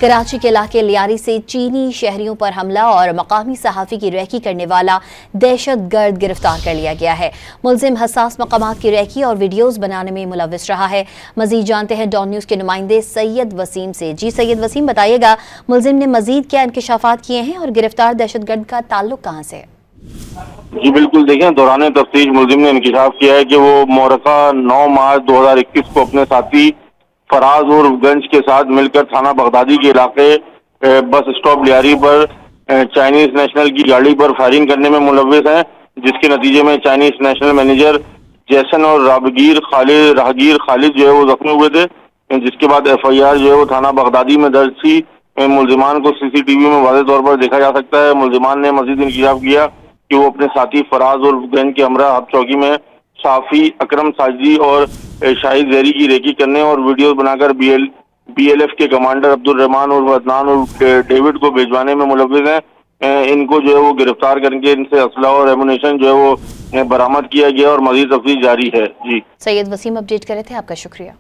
कराची के इलाके लियारी से चीनी शहरियों पर हमला और मकामी सहाफ़ी की रेकी करने वाला दहशतगर्द गिरफ्तार कर लिया गया है। मुलजिम हसास मकामात की रेकी और वीडियोस बनाने में मुलविस रहा है। मजीद जानते हैं डॉन न्यूज़ के नुमाइंदे सैयद वसीम से। जी सैयद वसीम, बताइएगा मुलजिम ने मजीद क्या इंकशाफात किए हैं और गिरफ्तार दहशतगर्द का ताल्लुक कहाँ से है? जी बिल्कुल, देखें, दौरान तफ्तीश मुलजिम ने इंकशाफ किया है कि वो मोरका 9 मार्च 2021 को अपने साथी फराज और गंज के साथ मिलकर थाना बगदादी के इलाके बस स्टॉप लियारी पर चाइनीज नेशनल की गाड़ी पर फायरिंग करने में मुलविस हैं, जिसके नतीजे में चाइनीज नेशनल मैनेजर जैसन और राहगीर खालिद जो है वो जख्मी हुए थे, जिसके बाद FIR जो है वो थाना बगदादी में दर्ज थी। मुलजिमान को CCTV में वाज़ेह तौर पर देखा जा सकता है। मुलजिमान ने मजीद इंकशाफ किया कि वो अपने साथी फराज और गंज के हमरा हब चौकी में साफी अकरम साजी और शाहिद जहरी की रेकी करने और वीडियो बनाकर BLF के कमांडर अब्दुल रहमान और अदनान और डेविड को भिजवाने में मुलविस हैं। इनको जो है वो गिरफ्तार करके इनसे असला और एमुनेशन जो है वो बरामद किया गया और मजीद तफ्तीश जारी है। जी सैयद वसीम अपडेट करे थे, आपका शुक्रिया।